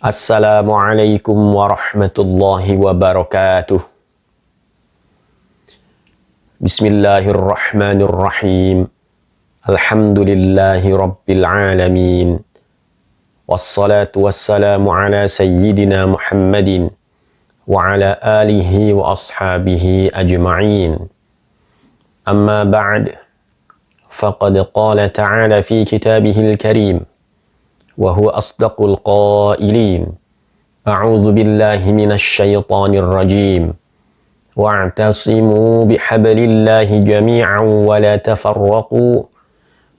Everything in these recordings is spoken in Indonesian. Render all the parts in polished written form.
Assalamualaikum warahmatullahi wabarakatuh. Bismillahirrahmanirrahim. Alhamdulillahi rabbil alamin. Wassalatu wassalamu ala sayyidina Muhammadin wa ala alihi wa ashabihi ajma'in. Amma ba'd. Faqad qala ta'ala fi kitabihil karim. وهو أصدق القائلين أعوذ بالله من الشيطان الرجيم واعتصموا بحبل الله جميعا ولا تفرقوا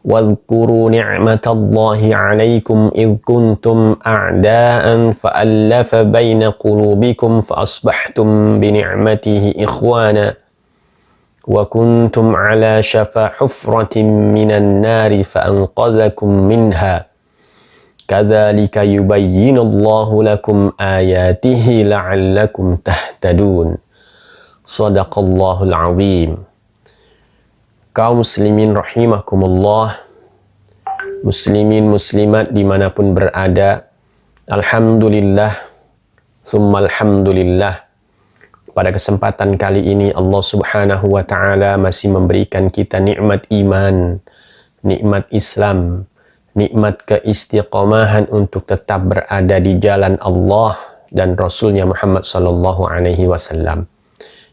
واذكروا نعمة الله عليكم إذ كنتم أعداء فألف بين قلوبكم فأصبحتم بنعمته إخوانا وكنتم على شفا حفرة من النار فأنقذكم منها Kadzalika yubayyinullahu lakum ayatihi la'allakum tahtadun. Shadaqallahul azim. Kaum muslimin rahimakumullah, muslimin muslimat dimanapun berada, alhamdulillah summa alhamdulillah. Pada kesempatan kali ini Allah subhanahu wa ta'ala masih memberikan kita nikmat iman, nikmat Islam, nikmat keistiqomahan untuk tetap berada di jalan Allah dan Rasulnya Muhammad sallallahu alaihi wasallam.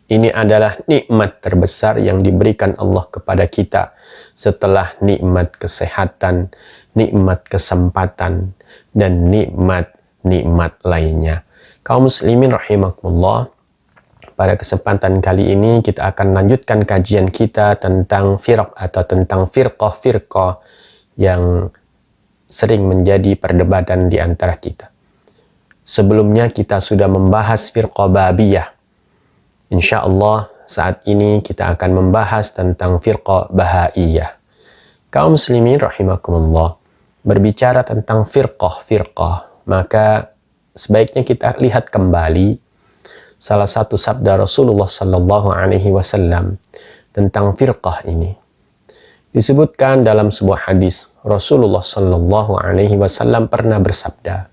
Ini adalah nikmat terbesar yang diberikan Allah kepada kita setelah nikmat kesehatan, nikmat kesempatan, dan nikmat-nikmat lainnya. Kaum muslimin rahimakumullah, pada kesempatan kali ini kita akan lanjutkan kajian kita tentang firq atau tentang firqah-firqah yang sering menjadi perdebatan di antara kita. Sebelumnya kita sudah membahas firqah Babiyah. Insya Allah saat ini kita akan membahas tentang firqah Bahaiyah. Kaum muslimin rahimakumullah, berbicara tentang firqah, maka sebaiknya kita lihat kembali salah satu sabda Rasulullah sallallahu alaihi wasallam tentang firqah ini. Disebutkan dalam sebuah hadis, Rasulullah sallallahu alaihi wasallam pernah bersabda,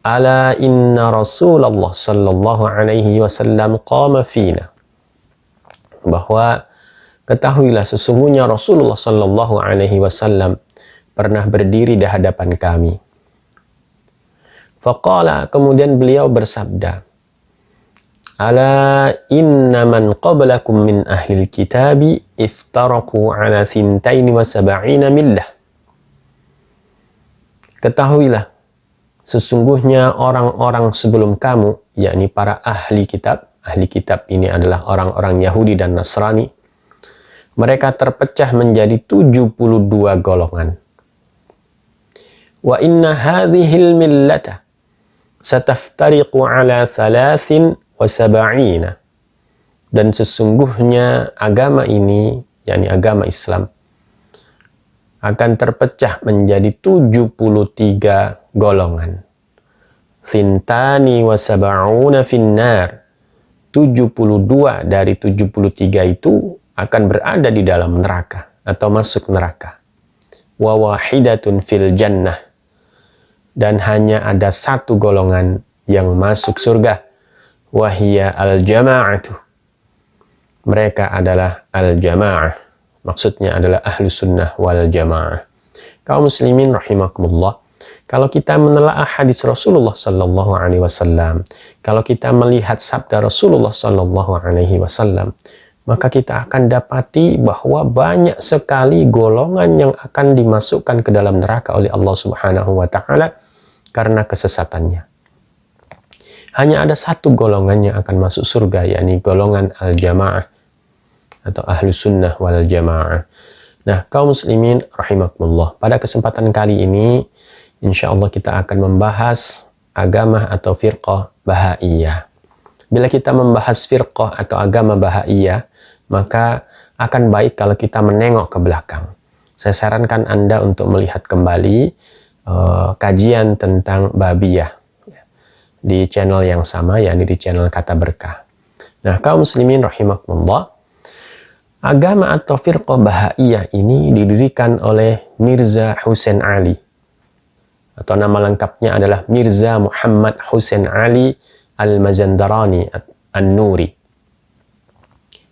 Ala inna Rasulullah sallallahu alaihi wasallam qama fina. Bahwa ketahuilah sesungguhnya Rasulullah sallallahu alaihi wasallam pernah berdiri di hadapan kami. Faqala, kemudian beliau bersabda, Ala inna man qablakum min ahlil kitabi iftaraku ala thintaini wa sab'ina millah. Ketahuilah, sesungguhnya orang-orang sebelum kamu, yakni para ahli kitab ini adalah orang-orang Yahudi dan Nasrani, mereka terpecah menjadi 72 golongan. Wa inna hadhil millata sataftariqu ala thalathin wasaba'ina, dan sesungguhnya agama ini, yakni agama Islam, akan terpecah menjadi 73 golongan. Thintani wasaba'una finnar, 72 dari 73 itu akan berada di dalam neraka atau masuk neraka. Wa wahidatun fil jannah, dan hanya ada satu golongan yang masuk surga. Wahia al-jama'atu, mereka adalah al-jama'ah, maksudnya adalah ahlu sunnah wal jama'ah. Kaum muslimin rahimakumullah, kalau kita menelaah hadis Rasulullah sallallahu alaihi wasallam, kalau kita melihat sabda Rasulullah sallallahu alaihi wasallam, maka kita akan dapati bahwa banyak sekali golongan yang akan dimasukkan ke dalam neraka oleh Allah subhanahu wa ta'ala karena kesesatannya. Hanya ada satu golongan yang akan masuk surga, yakni golongan al-jamaah atau ahlu sunnah wal jamaah. Nah, kaum muslimin rahimakumullah, pada kesempatan kali ini insya Allah kita akan membahas agama atau firqah Bahaiyah. Bila kita membahas firqah atau agama Bahaiyah, maka akan baik kalau kita menengok ke belakang. Saya sarankan Anda untuk melihat kembali kajian tentang Babiyah di channel yang sama, yakni di channel Kata Berkah. Nah, kaum muslimin rahimakumullah, agama atau firqah Bahaiyah ini didirikan oleh Mirza Hussein Ali atau nama lengkapnya adalah Mirza Muhammad Hussein Ali Al-Mazandarani An-Nuri.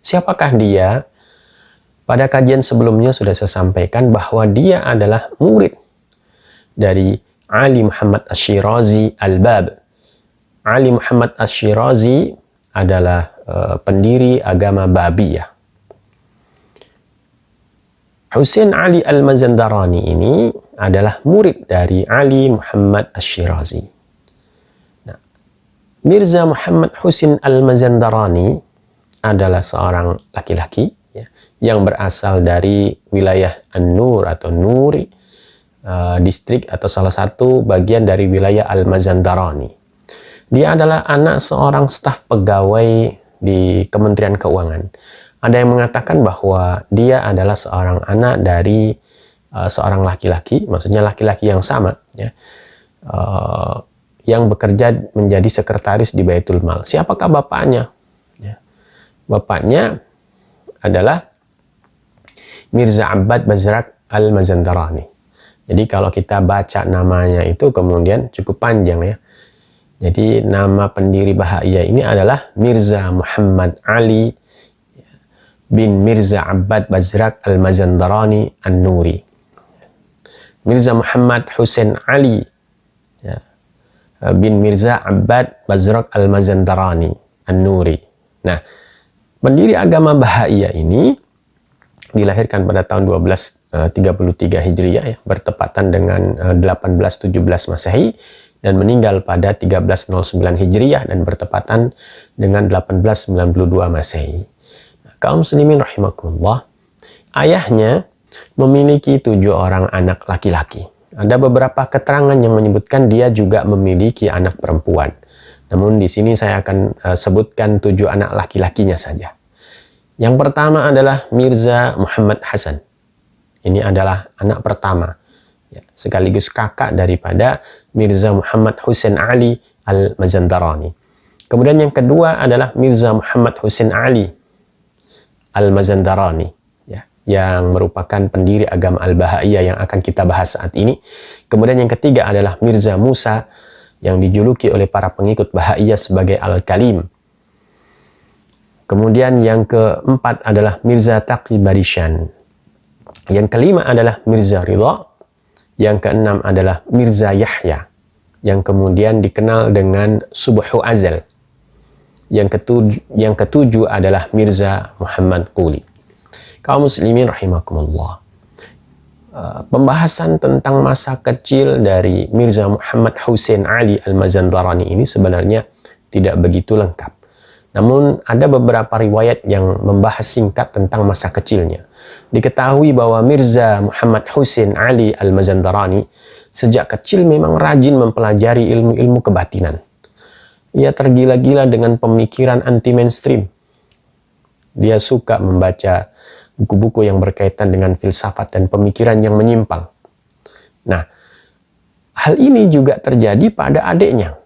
Siapakah dia? Pada kajian sebelumnya sudah saya sampaikan bahwa dia adalah murid dari Ali Muhammad Ash-Shirazi Al-Bab. Ali Muhammad Ash-Shirazi adalah pendiri agama Babiyah. Hussein Ali Al-Mazandarani ini adalah murid dari Ali Muhammad Ash-Shirazi. Nah, Mirza Muhammad Hussein Al-Mazandarani adalah seorang laki-laki yang berasal dari wilayah An-Nur atau Nuri, distrik atau salah satu bagian dari wilayah Al-Mazandarani. Dia adalah anak seorang staf pegawai di Kementerian Keuangan. Ada yang mengatakan bahwa dia adalah seorang anak dari seorang laki-laki, maksudnya laki-laki yang sama, ya, yang bekerja menjadi sekretaris di Baitul Mal. Siapakah bapaknya? Ya. Bapaknya adalah Mirza Abbad Bazrak Al-Mazandarani. Jadi kalau kita baca namanya itu kemudian cukup panjang ya. Jadi nama pendiri Bahaiyah ini adalah Mirza Muhammad Ali bin Mirza Abbad Bazrak Al-Mazandarani An-Nuri. Mirza Muhammad Hussein Ali ya, bin Mirza Abbad Bazrak Al-Mazandarani An-Nuri. Nah, pendiri agama Bahaiyah ini dilahirkan pada tahun 1233 Hijriah ya, bertepatan dengan 1817 Masehi, dan meninggal pada 1309 Hijriah dan bertepatan dengan 1892 Masehi. Nah, kaum muslimin rahimakumullah, ayahnya memiliki 7 orang anak laki-laki. Ada beberapa keterangan yang menyebutkan dia juga memiliki anak perempuan. Namun di sini saya akan sebutkan 7 anak laki-lakinya saja. Yang pertama adalah Mirza Muhammad Hasan. Ini adalah anak pertama, ya, sekaligus kakak daripada Mirza Muhammad Hussein Ali Al-Mazandarani. Kemudian yang kedua adalah Mirza Muhammad Hussein Ali Al-Mazandarani, ya, yang merupakan pendiri agama Al-Bahaiyah yang akan kita bahas saat ini. Kemudian yang ketiga adalah Mirza Musa, yang dijuluki oleh para pengikut Bahaiyah sebagai Al-Kalim. Kemudian yang keempat adalah Mirza Taqi Barishan. Yang kelima adalah Mirza Ridha. Yang keenam adalah Mirza Yahya, yang kemudian dikenal dengan Subhu Azal. Yang ketujuh adalah Mirza Muhammad Quli. Kaum muslimin rahimakumullah. Pembahasan tentang masa kecil dari Mirza Muhammad Hussein Ali Al-Mazandarani ini sebenarnya tidak begitu lengkap. Namun ada beberapa riwayat yang membahas singkat tentang masa kecilnya. Diketahui bahwa Mirza Muhammad Hussein Ali Al-Mazandarani sejak kecil memang rajin mempelajari ilmu-ilmu kebatinan. Ia tergila-gila dengan pemikiran anti-mainstream. Dia suka membaca buku-buku yang berkaitan dengan filsafat dan pemikiran yang menyimpang. Nah, hal ini juga terjadi pada adiknya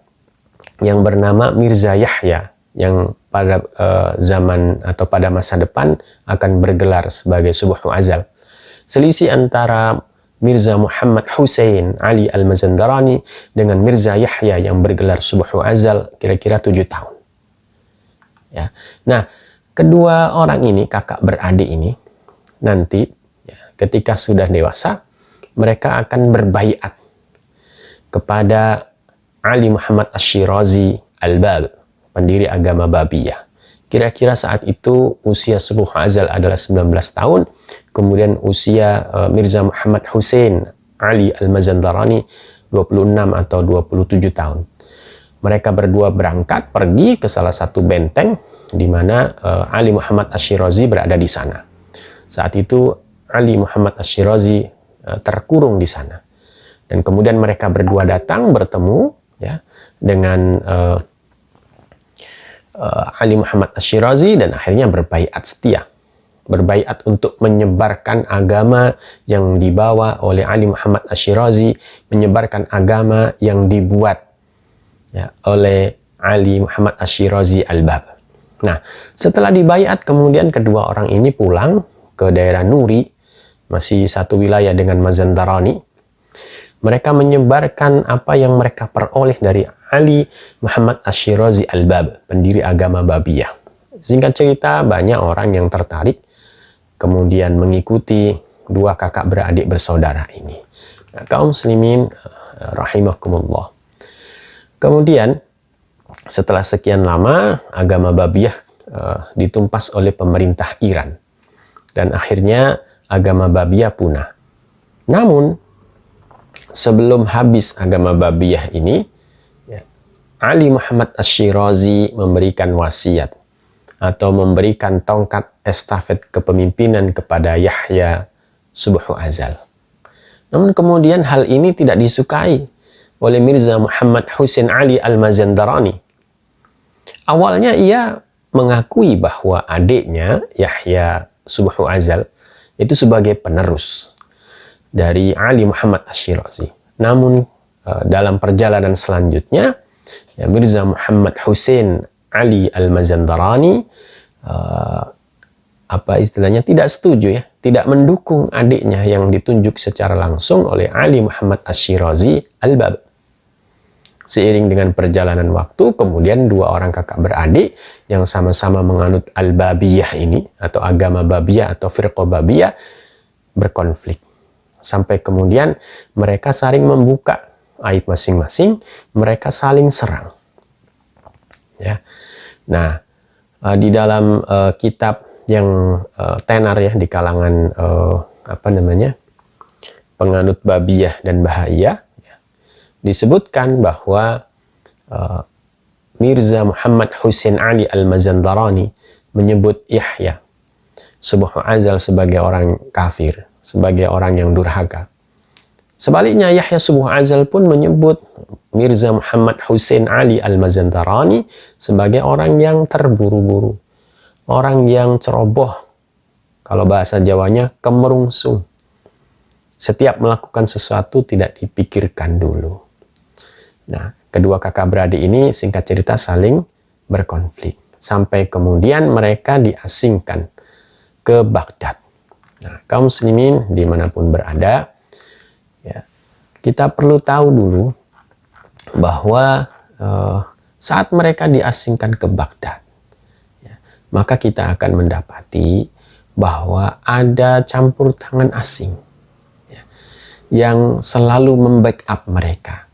yang bernama Mirza Yahya, yang pada zaman atau pada masa depan akan bergelar sebagai Subhu Azal. Selisih antara Mirza Muhammad Hussein Ali Al-Mazandarani dengan Mirza Yahya yang bergelar Subhu Azal kira-kira 7 tahun. Ya. Nah, kedua orang ini, kakak beradik ini, nanti ya, ketika sudah dewasa, mereka akan berbaiat kepada Ali Muhammad Ash-Shirazi Al-Bab, pendiri agama Babiyah. Kira-kira saat itu usia Subhu Azal adalah 19 tahun, kemudian usia Mirza Muhammad Hussein Ali Al-Mazandarani 26 atau 27 tahun. Mereka berdua berangkat pergi ke salah satu benteng di mana Ali Muhammad Ash-Shirazi berada di sana. Saat itu Ali Muhammad Ash-Shirazi terkurung di sana. Dan kemudian mereka berdua datang bertemu ya dengan Ali Muhammad Ash-Shirazi dan akhirnya berbaiat setia. Berbaiat untuk menyebarkan agama yang dibawa oleh Ali Muhammad Ash-Shirazi, menyebarkan agama yang dibuat ya, oleh Ali Muhammad Ash-Shirazi Al-Bab. Nah, setelah dibaiat kemudian kedua orang ini pulang ke daerah Nuri, masih satu wilayah dengan Mazandarani. Mereka menyebarkan apa yang mereka peroleh dari Ali Muhammad Ash-Shirazi Al-Bab, pendiri agama Babiyah. Singkat cerita, banyak orang yang tertarik kemudian mengikuti dua kakak beradik bersaudara ini. Nah, kaum muslimin rahimakumullah. Kemudian setelah sekian lama agama Babiyah ditumpas oleh pemerintah Iran dan akhirnya agama Babiyah punah. Namun sebelum habis agama Babiyah ini, Ali Muhammad Ash-Shirazi memberikan wasiat atau memberikan tongkat estafet kepemimpinan kepada Yahya Subhu Azal. Namun kemudian hal ini tidak disukai oleh Mirza Muhammad Husain Ali Al-Mazandarani. Awalnya ia mengakui bahwa adiknya Yahya Subhu Azal itu sebagai penerus dari Ali Muhammad Ash-Shirazi. Namun dalam perjalanan selanjutnya, Mirza Muhammad Husain Ali Al-Mazandarani tidak setuju, tidak mendukung adiknya yang ditunjuk secara langsung oleh Ali Muhammad Ash-Shirazi Al-Bab. Seiring dengan perjalanan waktu, kemudian dua orang kakak beradik yang sama-sama menganut Al-Babiyah ini, atau agama Babiyah atau Firqah Babiyah, berkonflik. Sampai kemudian mereka saling membuka aib masing-masing, mereka saling serang. Ya. Nah, di dalam kitab yang tenar di kalangan penganut Babiyah dan Bahaiyah, disebutkan bahwa Mirza Muhammad Husain Ali Al-Mazandarani menyebut Yahya Subhu Azal sebagai orang kafir, sebagai orang yang durhaka. Sebaliknya Yahya Subhu Azal pun menyebut Mirza Muhammad Husain Ali Al-Mazandarani sebagai orang yang terburu-buru, orang yang ceroboh, kalau bahasa Jawanya kemerungsung. Setiap melakukan sesuatu tidak dipikirkan dulu. Nah, kedua kakak beradik ini singkat cerita saling berkonflik. Sampai kemudian mereka diasingkan ke Baghdad. Nah, kaum muslimin dimanapun berada, kita perlu tahu dulu bahwa saat mereka diasingkan ke Baghdad, maka kita akan mendapati bahwa ada campur tangan asing yang selalu membackup mereka.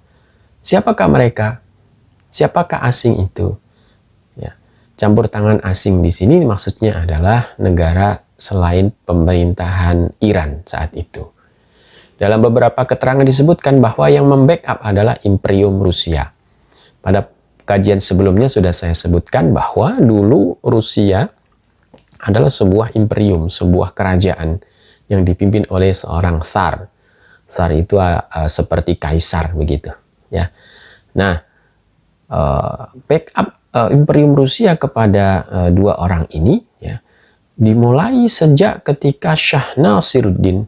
Siapakah mereka? Siapakah asing itu? Campur tangan asing di sini maksudnya adalah negara selain pemerintahan Iran saat itu. Dalam beberapa keterangan disebutkan bahwa yang membackup adalah Imperium Rusia. Pada kajian sebelumnya sudah saya sebutkan bahwa dulu Rusia adalah sebuah imperium, sebuah kerajaan yang dipimpin oleh seorang tsar. Tsar itu seperti kaisar begitu, ya. Nah, backup Imperium Rusia kepada dua orang ini dimulai sejak ketika Shah Nasiruddin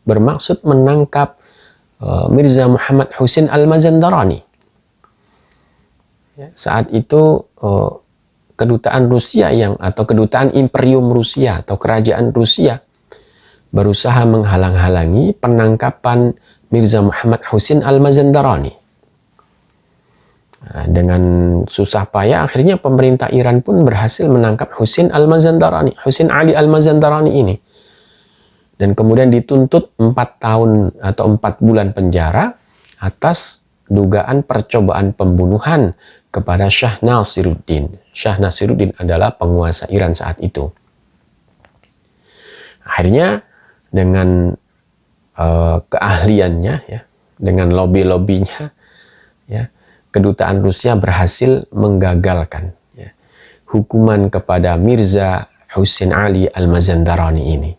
bermaksud menangkap Mirza Muhammad Husain Al-Mazandarani. Saat itu kedutaan Rusia atau kedutaan Imperium Rusia atau kerajaan Rusia berusaha menghalang-halangi penangkapan Mirza Muhammad Husain Al-Mazandarani. Dengan susah payah akhirnya pemerintah Iran pun berhasil menangkap Husain Al-Mazandarani, Husain Ali Al-Mazandarani ini. Dan kemudian dituntut 4 tahun atau 4 bulan penjara atas dugaan percobaan pembunuhan kepada Shah Nasiruddin. Shah Nasiruddin adalah penguasa Iran saat itu. Akhirnya dengan keahliannya, dengan lobby-lobbynya, kedutaan Rusia berhasil menggagalkan hukuman kepada Mirza Husain Ali Al-Mazandarani ini.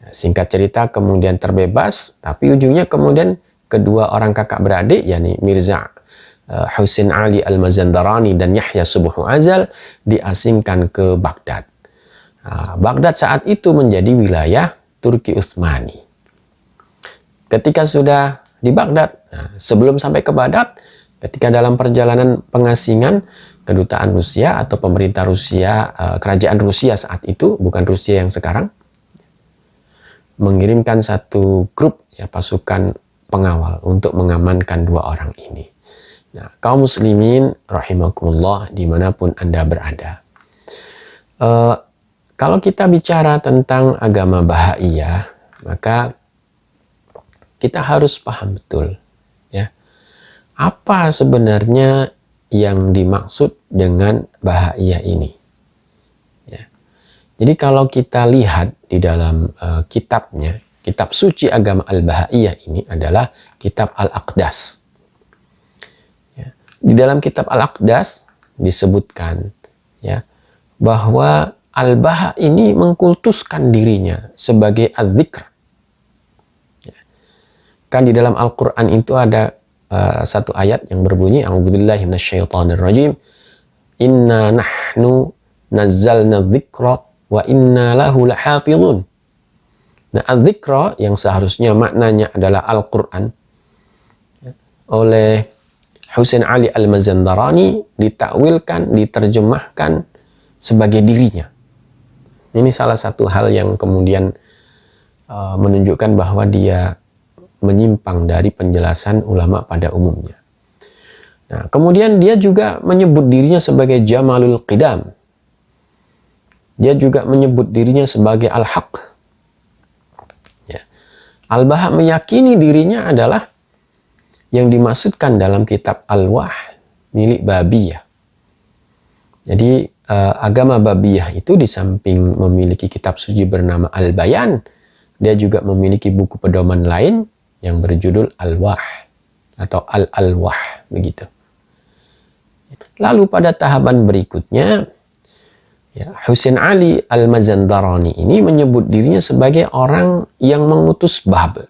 Singkat cerita kemudian terbebas, tapi ujungnya kemudian kedua orang kakak beradik, yakni Mirza Husain Ali Al-Mazandarani dan Yahya Subhu Azal diasingkan ke Baghdad. Baghdad saat itu menjadi wilayah Turki Utsmani. Ketika sudah di Baghdad, sebelum sampai ke Baghdad, ketika dalam perjalanan pengasingan, kedutaan Rusia atau pemerintah Rusia, kerajaan Rusia saat itu, bukan Rusia yang sekarang, mengirimkan satu grup pasukan pengawal untuk mengamankan dua orang ini. Nah, kaum muslimin rahimakumullah dimanapun Anda berada. Kalau kita bicara tentang agama Bahaiyah, maka kita harus paham betul ya, apa sebenarnya yang dimaksud dengan Bahaiyah ini. Ya. Jadi kalau kita lihat di dalam kitabnya, kitab suci agama Al-Bahaiyah ini adalah kitab Al-Aqdas. Ya. Di dalam kitab Al-Aqdas disebutkan ya, bahwa Al-Baha ini mengkultuskan dirinya sebagai Az-Zikr. Ya. Kan di dalam Al-Quran itu ada satu ayat yang berbunyi, A'udzubillahi minasyaitonirrajim, Inna nahnu nazzalna dzikra wa inna lahu lahafizun. Nah, az-zikra yang seharusnya maknanya adalah Al-Quran oleh Husain Ali Al-Mazandarani ditakwilkan, diterjemahkan sebagai dirinya. Ini salah satu hal yang kemudian menunjukkan bahwa dia menyimpang dari penjelasan ulama pada umumnya. Nah, kemudian dia juga menyebut dirinya sebagai Jamalul Qidam. Dia juga menyebut dirinya sebagai Al-Haq. Ya. Al-Baha meyakini dirinya adalah yang dimaksudkan dalam kitab Al-Wah milik Babiyah. Jadi agama Babiyah itu di samping memiliki kitab suci bernama Al-Bayan, dia juga memiliki buku pedoman lain yang berjudul Al-Wah atau Al-Alwah begitu. Lalu pada tahapan berikutnya, ya, Husain Ali Al-Mazandarani ini menyebut dirinya sebagai orang yang mengutus Bab.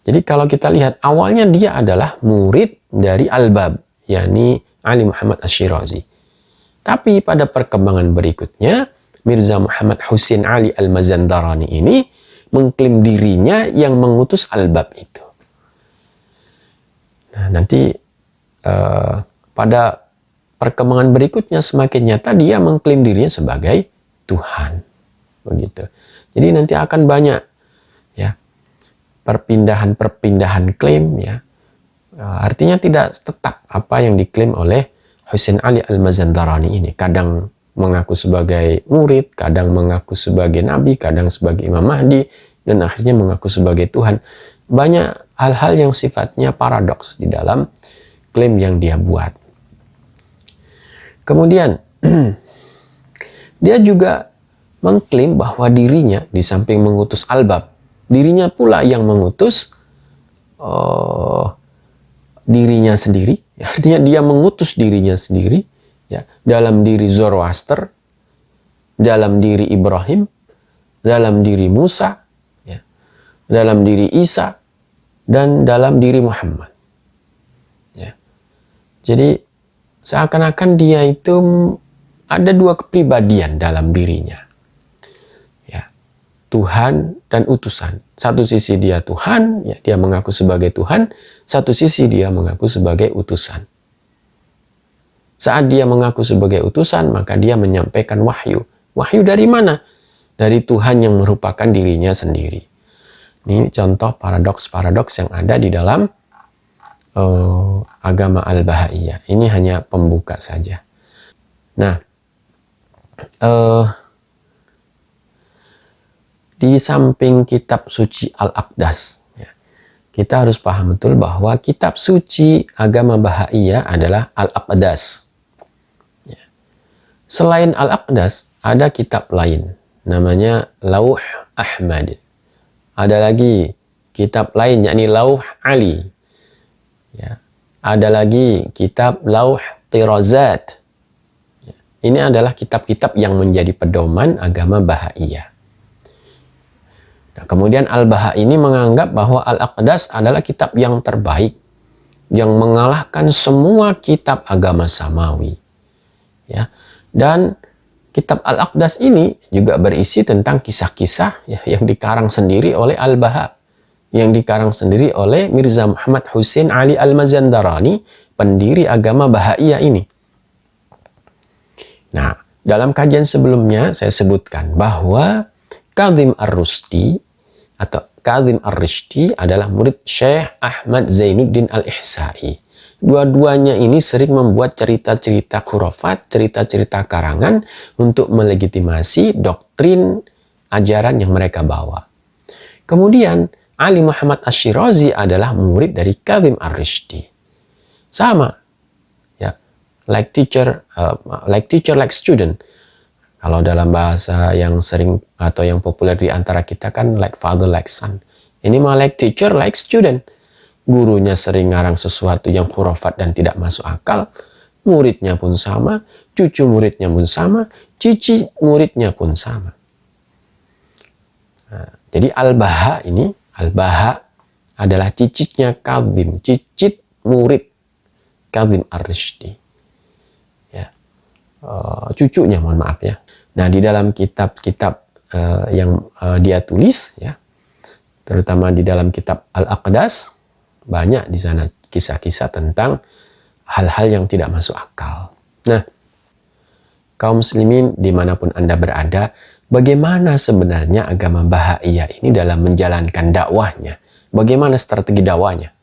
Jadi kalau kita lihat awalnya dia adalah murid dari Al-Bab, yakni Ali Muhammad Asy-Syirazi. Tapi pada perkembangan berikutnya, Mirza Muhammad Husain Ali Al-Mazandarani ini mengklaim dirinya yang mengutus Al-Bab itu. Nah, nanti pada perkembangan berikutnya semakin nyata dia mengklaim dirinya sebagai Tuhan. Begitu. Jadi nanti akan banyak ya perpindahan-perpindahan klaim ya. Artinya tidak tetap apa yang diklaim oleh Husain Ali Al-Mazandarani ini. Kadang mengaku sebagai murid, kadang mengaku sebagai nabi, kadang sebagai Imam Mahdi, dan akhirnya mengaku sebagai Tuhan. Banyak hal-hal yang sifatnya paradoks di dalam klaim yang dia buat. Kemudian dia juga mengklaim bahwa dirinya di samping mengutus Al-Bab, dirinya pula yang mengutus dirinya sendiri. Artinya dia mengutus dirinya sendiri ya, dalam diri Zoroaster, dalam diri Ibrahim, dalam diri Musa, ya, dalam diri Isa, dan dalam diri Muhammad. Ya. Jadi seakan-akan dia itu ada dua kepribadian dalam dirinya. Ya. Tuhan dan utusan. Satu sisi dia Tuhan, ya, dia mengaku sebagai Tuhan. Satu sisi dia mengaku sebagai utusan. Saat dia mengaku sebagai utusan, maka dia menyampaikan wahyu. Wahyu dari mana? Dari Tuhan yang merupakan dirinya sendiri. Ini contoh paradoks-paradoks yang ada di dalam agama Al-Bahaiyah. Ini hanya pembuka saja. Nah, di samping kitab suci Al-Aqdas, ya, kita harus paham betul bahwa kitab suci agama Bahaiyah adalah Al-Aqdas. Ya. Selain Al-Aqdas, ada kitab lain, namanya Lauh Ahmad. Ada lagi kitab lain, yakni Lauh Ali. Ya. Ada lagi kitab Lauh Tirazat. Ya. Ini adalah kitab-kitab yang menjadi pedoman agama Bahaiyah. Nah, kemudian Al-Baha ini menganggap bahwa Al-Aqdas adalah kitab yang terbaik, yang mengalahkan semua kitab agama Samawi. Ya. Dan kitab Al-Aqdas ini juga berisi tentang kisah-kisah ya, yang dikarang sendiri oleh Al-Baha, yang dikarang sendiri oleh Mirza Muhammad Husain Ali Al-Mazandarani, pendiri agama Bahaiyah ini. Nah, dalam kajian sebelumnya saya sebutkan bahwa Kadzim Ar-Rusdi atau Kazim Ar-Rishdi adalah murid Syekh Ahmad Zainuddin Al-Ihsa'i. Dua-duanya ini sering membuat cerita-cerita khurafat, cerita-cerita karangan untuk melegitimasi doktrin ajaran yang mereka bawa. Kemudian Ali Muhammad Ash-Shirazi adalah murid dari Kazim Ar-Rishdi. Sama, ya, like teacher, like student. Kalau dalam bahasa yang sering atau yang populer di antara kita kan like father, like son. Ini mah like teacher, like student. Gurunya sering ngarang sesuatu yang khurafat dan tidak masuk akal. Muridnya pun sama, cucu muridnya pun sama, cici muridnya pun sama. Nah, jadi Al-Baha ini, Al-Baha adalah cicitnya Kazim, cicit murid Kazim Ar-Rishdi. Ya. Cucunya, mohon maaf ya. Nah, di dalam kitab-kitab yang dia tulis, ya, terutama di dalam kitab Al-Aqdas, banyak di sana kisah-kisah tentang hal-hal yang tidak masuk akal. Nah, kaum muslimin dimanapun Anda berada, bagaimana sebenarnya agama Bahaiyah ini dalam menjalankan dakwahnya? Bagaimana strategi dakwahnya?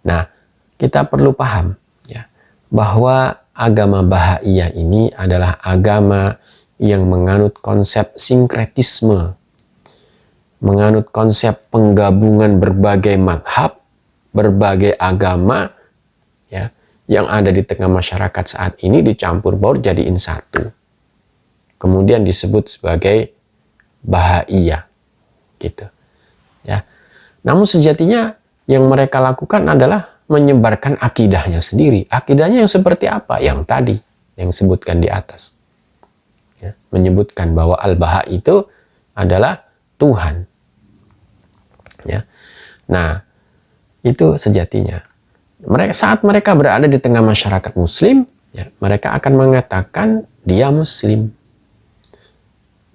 Nah, kita perlu paham ya, bahwa agama Bahaiyah ini adalah agama yang menganut konsep sinkretisme, menganut konsep penggabungan berbagai madhab, berbagai agama ya, yang ada di tengah masyarakat saat ini dicampur baur jadiin satu. Kemudian disebut sebagai Bahaiyah gitu. Ya. Namun sejatinya yang mereka lakukan adalah menyebarkan akidahnya sendiri. Akidahnya yang seperti apa? Yang tadi yang disebutkan di atas. Ya, menyebutkan bahwa Al-Baha itu adalah Tuhan. Ya. Nah, itu sejatinya. Saat mereka berada di tengah masyarakat muslim, ya, mereka akan mengatakan dia muslim.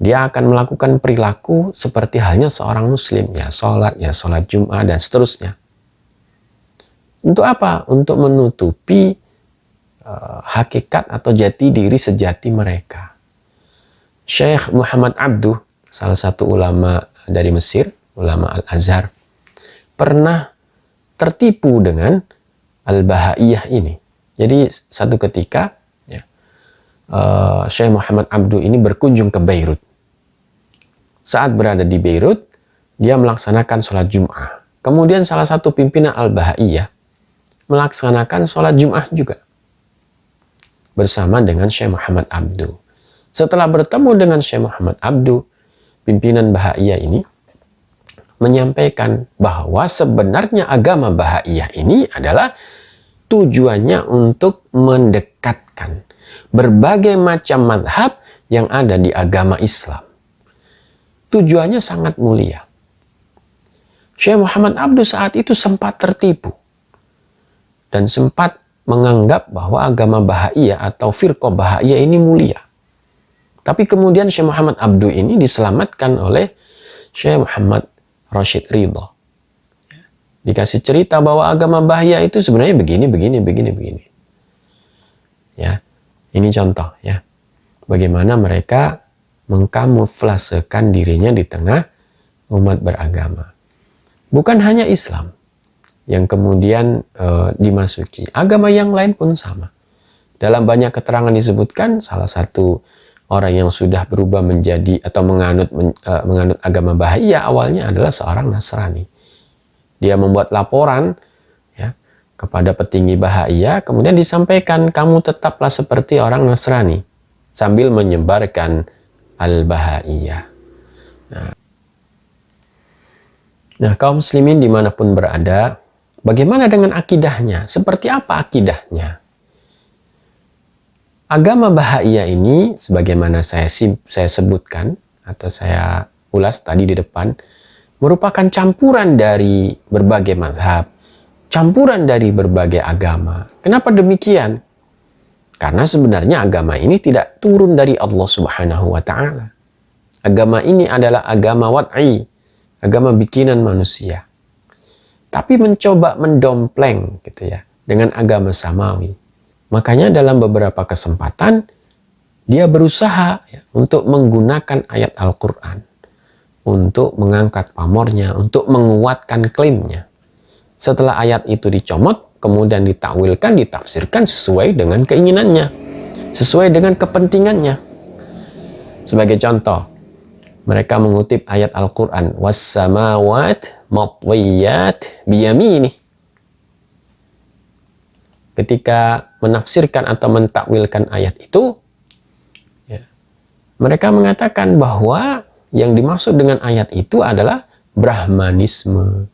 Dia akan melakukan perilaku seperti halnya seorang muslim, ya sholat Jum'ah dan seterusnya. Untuk apa? Untuk menutupi hakikat atau jati diri sejati mereka. Syekh Muhammad Abduh, salah satu ulama dari Mesir, ulama Al-Azhar, pernah tertipu dengan Al-Bahaiyah ini. Jadi satu ketika ya, Syekh Muhammad Abduh ini berkunjung ke Beirut. Saat berada di Beirut, dia melaksanakan sholat Jum'ah. Kemudian salah satu pimpinan Al-Bahaiyah melaksanakan sholat Jum'ah juga bersama dengan Syekh Muhammad Abduh. Setelah bertemu dengan Syekh Muhammad Abduh, pimpinan Bahaiyah ini menyampaikan bahwa sebenarnya agama Bahaiyah ini adalah tujuannya untuk mendekatkan berbagai macam mazhab yang ada di agama Islam. Tujuannya sangat mulia. Syekh Muhammad Abduh saat itu sempat tertipu dan sempat menganggap bahwa agama Bahaiyah atau firqah Bahaiyah ini mulia. Tapi kemudian Syekh Muhammad Abduh ini diselamatkan oleh Syekh Muhammad Rashid Ridha. Dikasih cerita bahwa agama Bahaiyah itu sebenarnya begini. Ya, ini contoh ya. Bagaimana mereka mengkamuflasekan dirinya di tengah umat beragama. Bukan hanya Islam yang kemudian dimasuki. Agama yang lain pun sama. Dalam banyak keterangan disebutkan salah satu orang yang sudah berubah menjadi atau menganut agama Bahaiyah awalnya adalah seorang Nasrani. Dia membuat laporan ya, kepada petinggi Bahaiyah, kemudian disampaikan kamu tetaplah seperti orang Nasrani sambil menyebarkan Al-Bahaiyah. Nah, kaum muslimin dimanapun berada, bagaimana dengan akidahnya? Seperti apa akidahnya? Agama Bahaiyah ini, sebagaimana saya sebutkan atau saya ulas tadi di depan, merupakan campuran dari berbagai mazhab, campuran dari berbagai agama. Kenapa demikian? Karena sebenarnya agama ini tidak turun dari Allah Subhanahu wa Ta'ala. Agama ini adalah agama wad'i, agama bikinan manusia. Tapi mencoba mendompleng gitu ya dengan agama samawi. Makanya dalam beberapa kesempatan dia berusaha ya, untuk menggunakan ayat Al-Quran, untuk mengangkat pamornya, untuk menguatkan klaimnya. Setelah ayat itu dicomot, kemudian ditakwilkan, ditafsirkan sesuai dengan keinginannya, sesuai dengan kepentingannya. Sebagai contoh, mereka mengutip ayat Al-Quran, was-samawat matwiyat biyamini. Ketika menafsirkan atau mentakwilkan ayat itu, ya, mereka mengatakan bahwa yang dimaksud dengan ayat itu adalah Brahmanisme,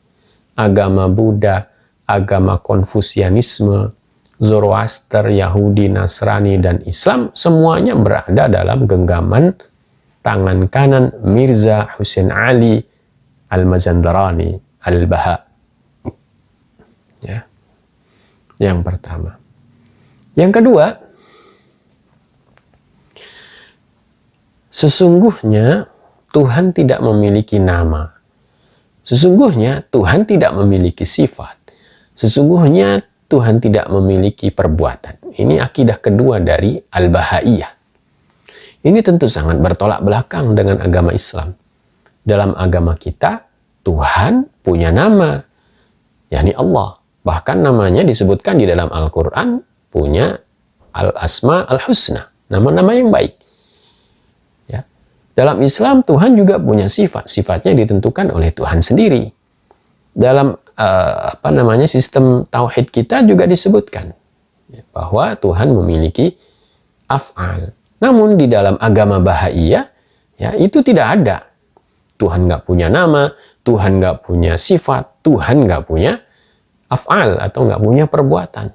agama Buddha, agama Konfusianisme, Zoroaster, Yahudi, Nasrani, dan Islam, semuanya berada dalam genggaman tangan kanan Mirza Husain Ali Al-Mazandarani Al-Baha. Ya. Yang pertama. Yang kedua, sesungguhnya Tuhan tidak memiliki nama. Sesungguhnya Tuhan tidak memiliki sifat. Sesungguhnya Tuhan tidak memiliki perbuatan. Ini akidah kedua dari Al-Bahaiyah. Ini tentu sangat bertolak belakang dengan agama Islam. Dalam agama kita, Tuhan punya nama, yakni Allah. Bahkan namanya disebutkan di dalam Al-Quran, punya Al-Asma Al-Husna, nama-nama yang baik. Ya. Dalam Islam, Tuhan juga punya sifat. Sifatnya ditentukan oleh Tuhan sendiri. Dalam sistem tauhid kita juga disebutkan ya, bahwa Tuhan memiliki af'al. Namun di dalam agama Bahaiyah, ya, itu tidak ada. Tuhan nggak punya nama, Tuhan nggak punya sifat, Tuhan nggak punya af'al atau nggak punya perbuatan.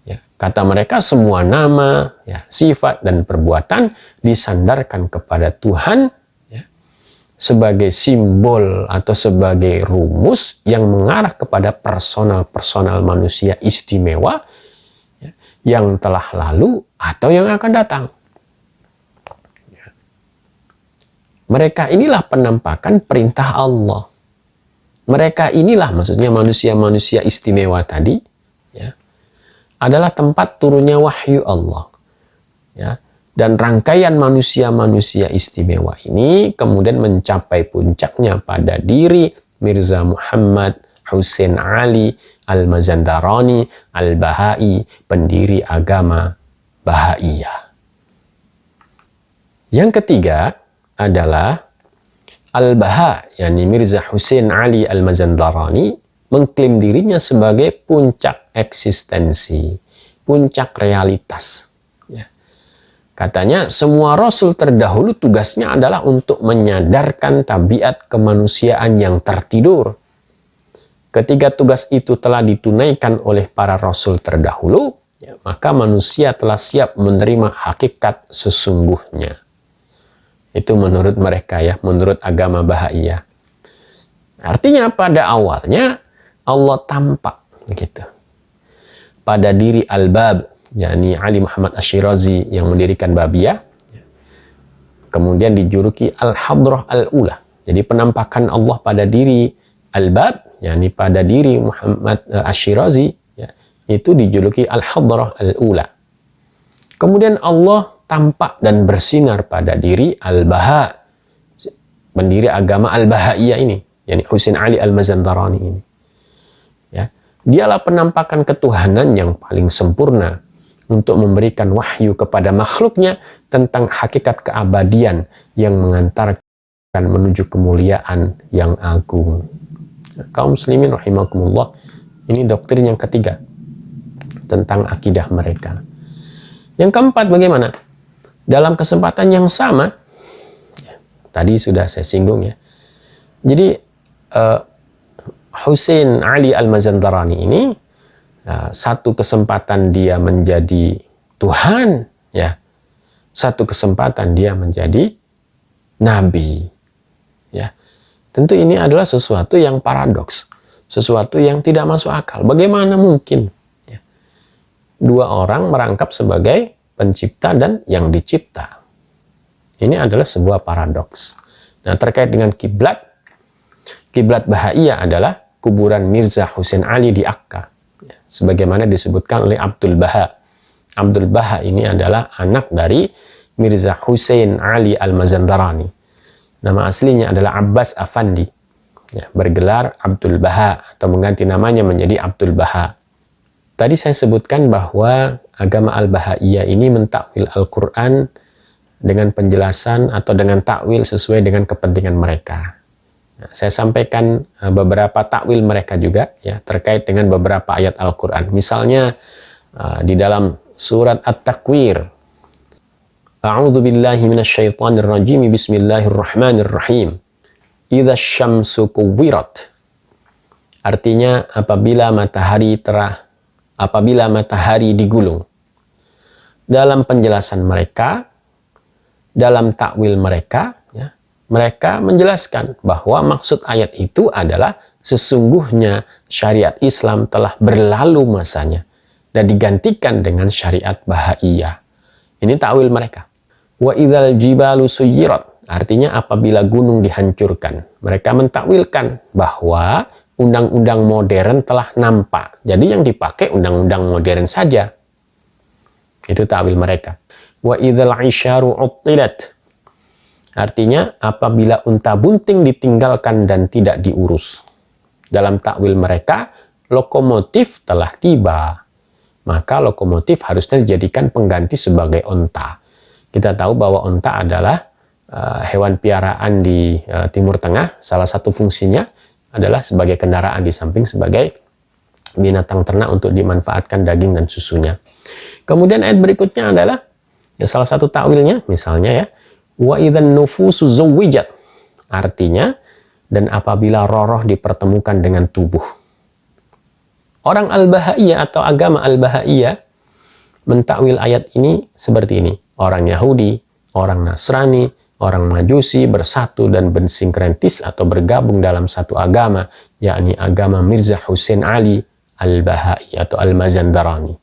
Ya, kata mereka semua nama, ya, sifat dan perbuatan disandarkan kepada Tuhan ya, sebagai simbol atau sebagai rumus yang mengarah kepada personal manusia istimewa ya, yang telah lalu atau yang akan datang. Ya. Mereka inilah penampakan perintah Allah. Mereka inilah maksudnya manusia-manusia istimewa tadi ya, adalah tempat turunnya wahyu Allah. Ya, dan rangkaian manusia-manusia istimewa ini kemudian mencapai puncaknya pada diri Mirza Muhammad Husain Ali Al-Mazandarani Al-Bahai, pendiri agama Bahaiyah. Yang ketiga adalah Al-Baha, yakni Mirza Husain Ali Al-Mazandarani, mengklaim dirinya sebagai puncak eksistensi, puncak realitas. Ya. Katanya, semua Rasul terdahulu tugasnya adalah untuk menyadarkan tabiat kemanusiaan yang tertidur. Ketika tugas itu telah ditunaikan oleh para Rasul terdahulu, ya, maka manusia telah siap menerima hakikat sesungguhnya. Itu menurut mereka ya, menurut agama Bahaiyah. Artinya pada awalnya Allah tampak begitu. Pada diri Al-Bab, yakni Ali Muhammad Ash-Shirazi yang mendirikan Babiyah. Kemudian dijuluki Al-Hadrah Al-Ula. Jadi penampakan Allah pada diri Al-Bab, yakni pada diri Muhammad Ash-Shirazi, ya, itu dijuluki Al-Hadrah Al-Ula. Kemudian Allah tampak dan bersinar pada diri Al-Baha, pendiri agama Al-Bahaiyah ini, yakni Husain Ali Al-Mazandarani ini. Ya, dialah penampakan ketuhanan yang paling sempurna untuk memberikan wahyu kepada makhluknya tentang hakikat keabadian yang mengantarkan menuju kemuliaan yang agung. Kaum muslimin rahimakumullah, ini doktrin yang ketiga tentang akidah mereka. Yang keempat bagaimana? Dalam kesempatan yang sama, ya, tadi sudah saya singgung ya. Jadi Husain Ali Al-Mazandarani ini satu kesempatan dia menjadi Tuhan, ya. Satu kesempatan dia menjadi nabi. Ya. Tentu ini adalah sesuatu yang paradoks, sesuatu yang tidak masuk akal. Bagaimana mungkin ya, dua orang merangkap sebagai pencipta dan yang dicipta? Ini adalah sebuah paradoks. Nah, terkait dengan kiblat, kiblat Bahaiyah adalah kuburan Mirza Husain Ali di Akka, ya, sebagaimana disebutkan oleh Abdul Baha. Abdul Baha ini adalah anak dari Mirza Husain Ali Al-Mazandarani. Nama aslinya adalah Abbas Afandi, ya, bergelar Abdul Baha atau mengganti namanya menjadi Abdul Baha. Tadi saya sebutkan bahwa agama Al-Bahaiyah ini mentakwil Al-Quran dengan penjelasan atau dengan takwil sesuai dengan kepentingan mereka. Nah, saya sampaikan beberapa takwil mereka juga ya terkait dengan beberapa ayat Al-Quran. Misalnya di dalam surat At-Takwir, A'udzu billahi minasyaitonir rajim, bismillahirrahmanirrahim. Idza syamsu kuwirat. Artinya apabila matahari digulung. Dalam penjelasan mereka, dalam takwil mereka, ya, mereka menjelaskan bahwa maksud ayat itu adalah sesungguhnya syariat Islam telah berlalu masanya dan digantikan dengan syariat Bahaiyah. Ini takwil mereka. Wa idzal jibalu suyirat, artinya apabila gunung dihancurkan. Mereka mentakwilkan bahwa undang-undang modern telah nampak. Jadi yang dipakai undang-undang modern saja. Itu takwil mereka. Wa idzal isyaru uttilat, artinya apabila unta bunting ditinggalkan dan tidak diurus. Dalam takwil mereka, lokomotif telah tiba. Maka lokomotif harusnya dijadikan pengganti sebagai onta. Kita tahu bahwa onta adalah hewan piaraan di Timur Tengah. Salah satu fungsinya adalah sebagai kendaraan di samping sebagai binatang ternak untuk dimanfaatkan daging dan susunya. Kemudian ayat berikutnya adalah ya, salah satu takwilnya misalnya ya, wa idzan nufusu zuwijat, artinya dan apabila roh dipertemukan dengan tubuh. Orang Al-Bahaiyah atau agama Al-Bahaiyah mentakwil ayat ini seperti ini. Orang Yahudi, orang Nasrani, orang Majusi bersatu dan bersinkretis atau bergabung dalam satu agama, yakni agama Mirza Hussein Ali Al-Bahai atau Al-Mazandarani.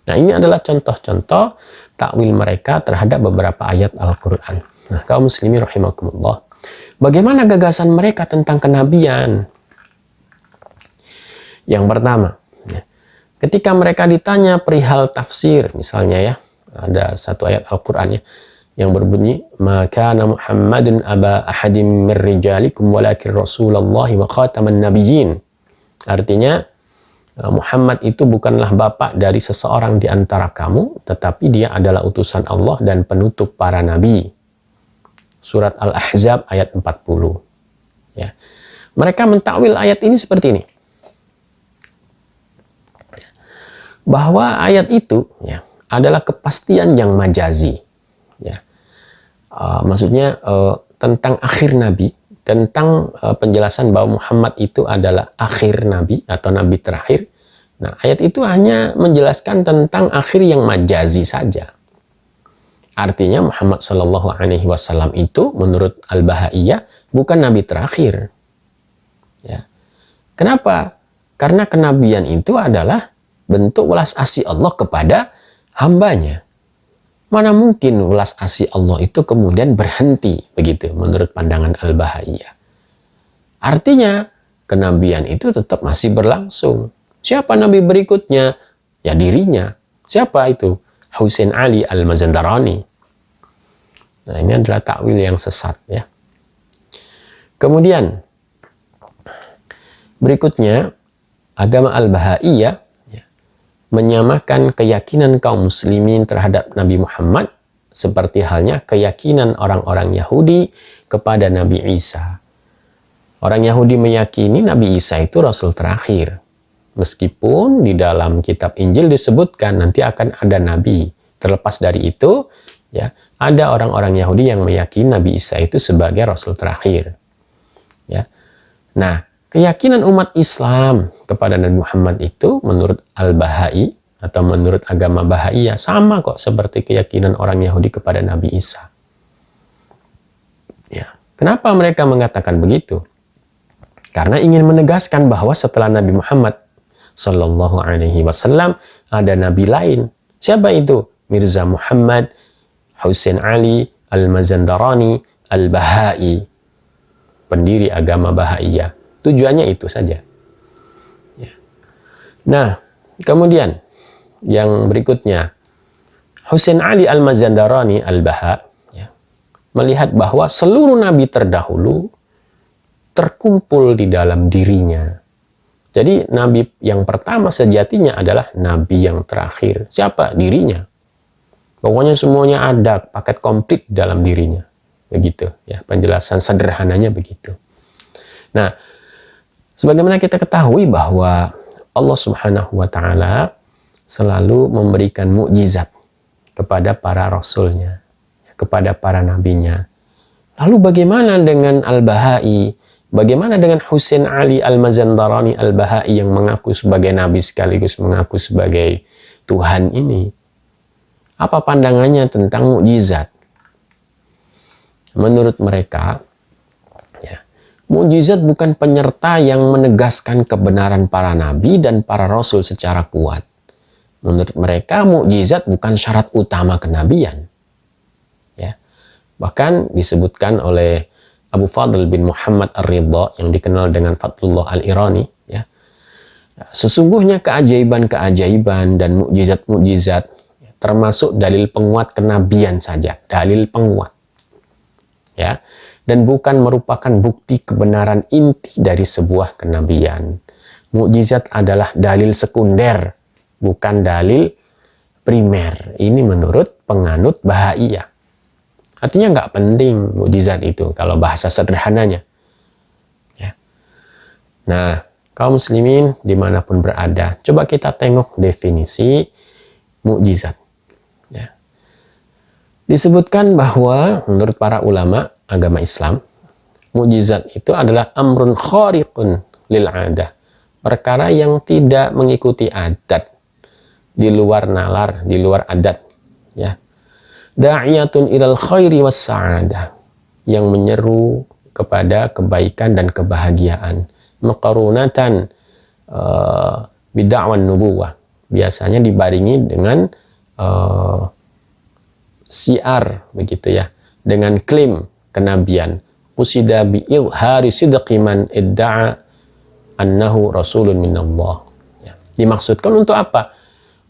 Nah, ini adalah contoh-contoh takwil mereka terhadap beberapa ayat Al-Quran. Nah, kaum muslimin rahimakumullah, bagaimana gagasan mereka tentang kenabian? Yang pertama, ketika mereka ditanya perihal tafsir, misalnya ya, ada satu ayat Al-Quran ya, yang berbunyi, maka Muhammadun aba ahadim min rijalikum walakin Rasulullah wa khataman nabiyyin. Artinya, Muhammad itu bukanlah bapak dari seseorang di antara kamu, tetapi dia adalah utusan Allah dan penutup para nabi. Surat Al-Ahzab ayat 40. Ya. Mereka mentakwil ayat ini seperti ini. Bahwa ayat itu ya, adalah kepastian yang majazi. Ya. Maksudnya tentang akhir nabi, tentang penjelasan bahwa Muhammad itu adalah akhir nabi atau nabi terakhir. Nah, ayat itu hanya menjelaskan tentang akhir yang majazi saja. Artinya Muhammad Shallallahu Alaihi Wasallam itu menurut Al-Bahaiyah bukan nabi terakhir. Ya. Kenapa? Karena kenabian itu adalah bentuk welas asih Allah kepada hambanya. Mana mungkin welas asih Allah itu kemudian berhenti begitu menurut pandangan Al-Bahaiyah. Artinya kenabian itu tetap masih berlangsung. Siapa nabi berikutnya? Ya dirinya. Siapa itu? Hussein Ali Al-Mazandarani. Nah, ini adalah takwil yang sesat ya. Kemudian berikutnya, agama Al-Bahaiyah menyamakan keyakinan kaum muslimin terhadap Nabi Muhammad seperti halnya keyakinan orang-orang Yahudi kepada Nabi Isa. Orang Yahudi meyakini Nabi Isa itu Rasul terakhir. Meskipun di dalam kitab Injil disebutkan nanti akan ada Nabi. Terlepas dari itu, ya, ada orang-orang Yahudi yang meyakini Nabi Isa itu sebagai Rasul terakhir. Ya. Nah, keyakinan umat Islam kepada Nabi Muhammad itu menurut Al-Bahai atau menurut agama Bahaiyah sama kok seperti keyakinan orang Yahudi kepada Nabi Isa. Ya. Kenapa mereka mengatakan begitu? Karena ingin menegaskan bahwa setelah Nabi Muhammad Sallallahu Alaihi Wasallam ada Nabi lain. Siapa itu? Mirza Muhammad Hussein Ali Al-Mazandarani Al-Bahai, pendiri agama Bahaiyah. Tujuannya itu saja. Ya. Nah, kemudian yang berikutnya, Hussein Ali Al-Mazandarani Al-Baha, ya, melihat bahwa seluruh nabi terdahulu terkumpul di dalam dirinya. Jadi nabi yang pertama sejatinya adalah nabi yang terakhir. Siapa? Dirinya. Pokoknya semuanya ada, paket komplit dalam dirinya. Begitu ya, penjelasan sederhananya begitu. Nah, sebagaimana kita ketahui bahwa Allah Subhanahu wa Ta'ala selalu memberikan mukjizat kepada para rasulnya, kepada para nabinya. Lalu bagaimana dengan Al-Bahai? Bagaimana dengan Husain Ali Al-Mazandarani Al-Bahai yang mengaku sebagai nabi sekaligus mengaku sebagai Tuhan ini? Apa pandangannya tentang mukjizat? Menurut mereka, ya, mukjizat bukan penyerta yang menegaskan kebenaran para nabi dan para rasul secara kuat. Menurut mereka, mukjizat bukan syarat utama kenabian. Ya. Bahkan disebutkan oleh Abu Fadl bin Muhammad Ar-Ridha yang dikenal dengan Fathullah Al-Irani, ya. Sesungguhnya keajaiban-keajaiban dan mukjizat-mukjizat termasuk dalil penguat kenabian saja, dalil penguat. Ya, dan bukan merupakan bukti kebenaran inti dari sebuah kenabian. Mukjizat adalah dalil sekunder, bukan dalil primer. Ini menurut penganut Bahaiyah. Artinya nggak penting mukjizat itu kalau bahasa sederhananya. Ya. Nah, kaum muslimin dimanapun berada, coba kita tengok definisi mukjizat. Ya. Disebutkan bahwa menurut para ulama agama Islam, mukjizat itu adalah amrun khariqun lil adah, perkara yang tidak mengikuti adat, di luar nalar, di luar adat, ya. Da'iyatun ilal khairi was sa'adah, yang menyeru kepada kebaikan dan kebahagiaan. Maqarunatan bid'awan nubuwah, biasanya dibaringi dengan siar, begitu ya, dengan klaim kenabian. Qusida bi ilhari sidqi man idda'a annahu rasulun minallah. Ya. Dimaksudkan untuk apa?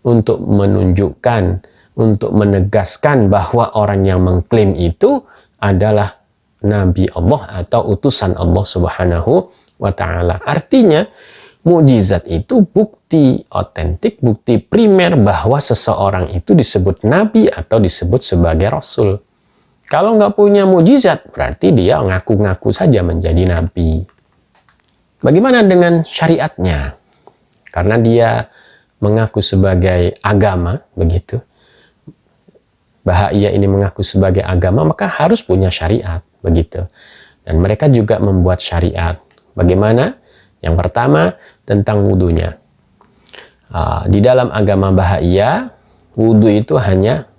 Untuk menunjukkan, untuk menegaskan bahwa orang yang mengklaim itu adalah nabi Allah atau utusan Allah Subhanahu wa Ta'ala. Artinya mukjizat itu bukti otentik, bukti primer bahwa seseorang itu disebut nabi atau disebut sebagai rasul. Kalau nggak punya mukjizat, berarti dia ngaku-ngaku saja menjadi nabi. Bagaimana dengan syariatnya? Karena dia mengaku sebagai agama, begitu. Bahaiyah ini mengaku sebagai agama, maka harus punya syariat, begitu. Dan mereka juga membuat syariat. Bagaimana? Yang pertama, tentang wudunya. Di dalam agama Bahaiyah, wudu itu hanya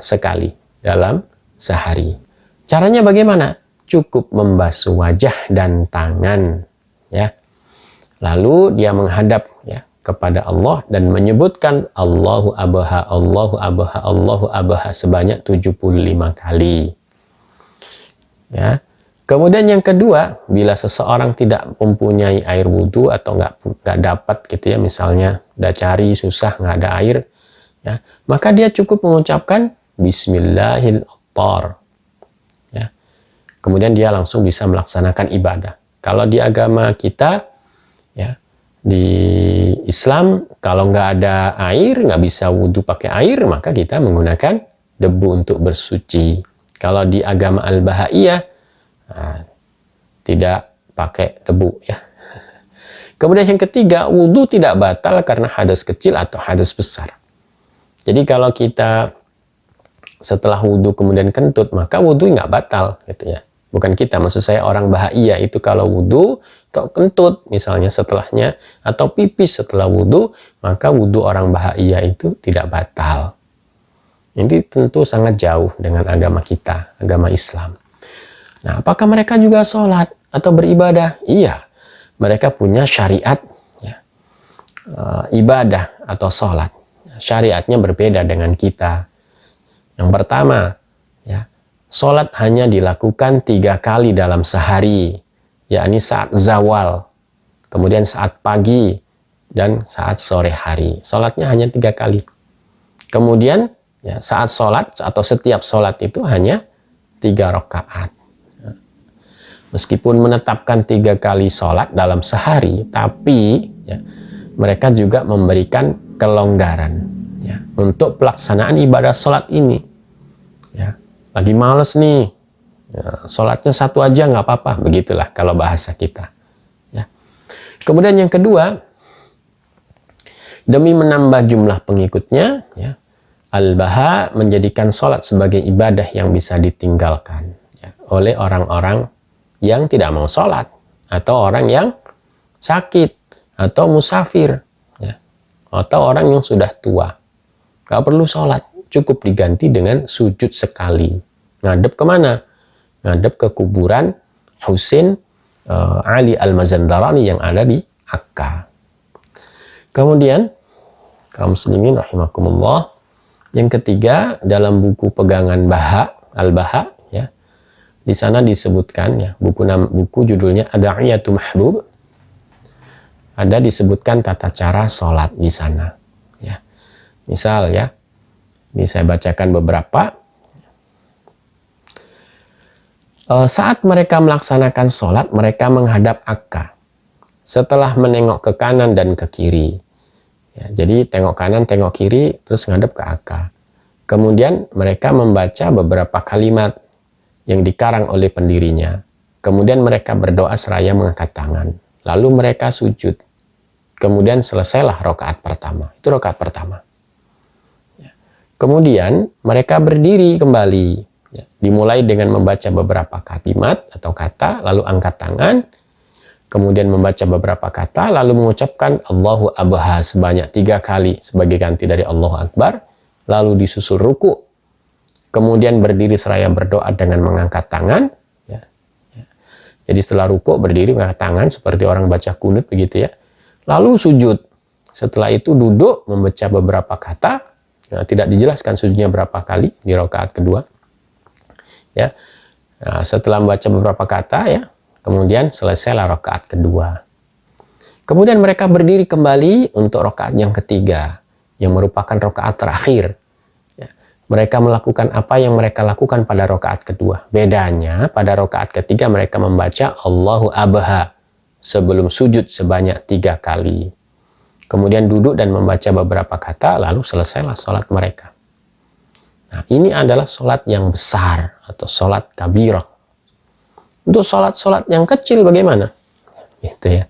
sekali dalam sehari. Caranya bagaimana? Cukup membasuh wajah dan tangan, ya. Lalu dia menghadap, ya, kepada Allah dan menyebutkan Allahu Abaha, Allahu Abaha, Allahu Abaha sebanyak 75 kali. Ya. Kemudian yang kedua, bila seseorang tidak mempunyai air wudhu atau nggak dapat gitu ya, misalnya udah cari susah nggak ada air, ya, maka dia cukup mengucapkan Bismillahirrahmanirrahim. Ya. Kemudian dia langsung bisa melaksanakan ibadah. Kalau di agama kita, ya, di Islam, kalau nggak ada air, nggak bisa wudhu pakai air, maka kita menggunakan debu untuk bersuci. Kalau di agama Al-Bahaiyah, tidak pakai debu, ya. Kemudian yang ketiga, wudhu tidak batal karena hadas kecil atau hadas besar. Jadi kalau kita setelah wudhu kemudian kentut, maka wudhu nggak batal, gitu ya. Bukan kita, maksud saya orang Bahaiyah itu kalau wudhu atau kentut misalnya setelahnya atau pipis setelah wudhu, maka wudhu orang Bahaiyah itu tidak batal. Ini tentu sangat jauh dengan agama kita, agama Islam. Nah, apakah mereka juga sholat atau beribadah? Iya, mereka punya syariat, ya, ibadah atau sholat. Syariatnya berbeda dengan kita. Yang pertama, ya, sholat hanya dilakukan 3 kali dalam sehari, yakni saat zawal, kemudian saat pagi, dan saat sore hari. Sholatnya hanya 3 kali. Kemudian, ya, saat sholat atau setiap sholat itu hanya 3 3 rakaat. Meskipun menetapkan 3 kali sholat dalam sehari, tapi ya, mereka juga memberikan kelonggaran ya, untuk pelaksanaan ibadah sholat ini. Ya, lagi males nih, ya, sholatnya 1 aja nggak apa-apa, begitulah kalau bahasa kita. Ya. Kemudian yang kedua, demi menambah jumlah pengikutnya, ya, Al-Baha menjadikan sholat sebagai ibadah yang bisa ditinggalkan ya, oleh orang-orang yang tidak mau sholat, atau orang yang sakit, atau musafir, ya, atau orang yang sudah tua. Gak perlu sholat, cukup diganti dengan sujud sekali. Ngadep kemana? Ngadep ke kuburan Husain Ali Al-Mazandarani yang ada di Akka. Kemudian, kaum muslimin rahimakumullah, yang ketiga, dalam buku pegangan Baha, Al-Baha, ya, di sana disebutkan, ya, buku judulnya Ada'iyatu Mahbub, ada disebutkan tata cara sholat di sana. Ya. Misal, ya, ini saya bacakan beberapa. Saat mereka melaksanakan sholat, mereka menghadap Akka. Setelah menengok ke kanan dan ke kiri. Ya, jadi tengok kanan, tengok kiri, terus ngadep ke Akka. Kemudian mereka membaca beberapa kalimat yang dikarang oleh pendirinya. Kemudian mereka berdoa seraya mengangkat tangan. Lalu mereka sujud. Kemudian selesailah rakaat pertama. Itu rakaat pertama. Ya. Kemudian mereka berdiri kembali. Ya. Dimulai dengan membaca beberapa kalimat atau kata, lalu angkat tangan. Kemudian membaca beberapa kata, lalu mengucapkan Allahu Abha sebanyak 3 kali sebagai ganti dari Allahu Akbar. Lalu disusul ruku. Kemudian berdiri seraya berdoa dengan mengangkat tangan. Ya. Ya. Jadi setelah ruku berdiri mengangkat tangan seperti orang baca kunut begitu ya. Lalu sujud. Setelah itu duduk membaca beberapa kata. Nah, tidak dijelaskan sujudnya berapa kali di rakaat kedua. Ya. Nah, setelah membaca beberapa kata ya, kemudian selesailah rakaat kedua. Kemudian mereka berdiri kembali untuk rakaat yang ketiga, yang merupakan rakaat terakhir. Mereka melakukan apa yang mereka lakukan pada rakaat kedua. Bedanya, pada rakaat ketiga mereka membaca Allahu Abha sebelum sujud sebanyak 3 kali. Kemudian duduk dan membaca beberapa kata, lalu selesailah sholat mereka. Nah, ini adalah sholat yang besar atau sholat kabirah. Untuk sholat-sholat yang kecil bagaimana? Gitu ya.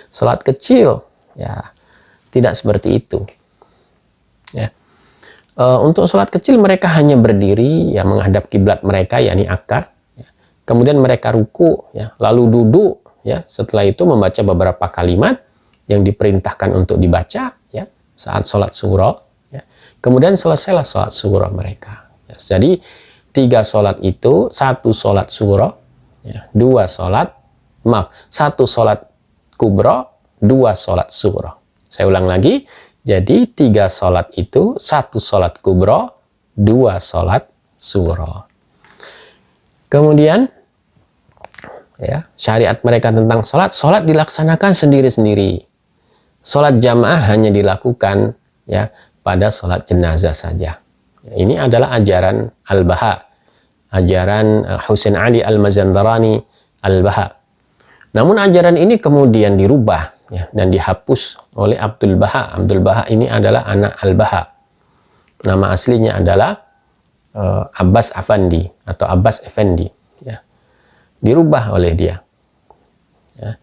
Sholat kecil, ya tidak seperti itu. Ya. Untuk sholat kecil mereka hanya berdiri ya menghadap kiblat mereka yakni Akka. Ya. Kemudian mereka ruku ya, lalu duduk ya. Setelah itu membaca beberapa kalimat yang diperintahkan untuk dibaca ya saat sholat surah. Ya. Kemudian selesailah sholat surah mereka. Ya. Jadi 3 sholat itu, 1 sholat surah, ya, 1 sholat kubra, 2 sholat surah. Saya ulang lagi. Jadi 3 sholat itu, 1 sholat kubra, 2 sholat surah. Kemudian, ya, syariat mereka tentang sholat dilaksanakan sendiri-sendiri. Sholat jamaah hanya dilakukan ya pada sholat jenazah saja. Ini adalah ajaran Al-Baha, ajaran Husain Ali Al-Mazandarani Al-Baha. Namun ajaran ini kemudian dirubah ya, dan dihapus oleh Abdul Baha. Abdul Baha ini adalah anak Al-Baha. Nama aslinya adalah Abbas Afandi atau Abbas Effendi. Ya. Dirubah oleh dia. Ya.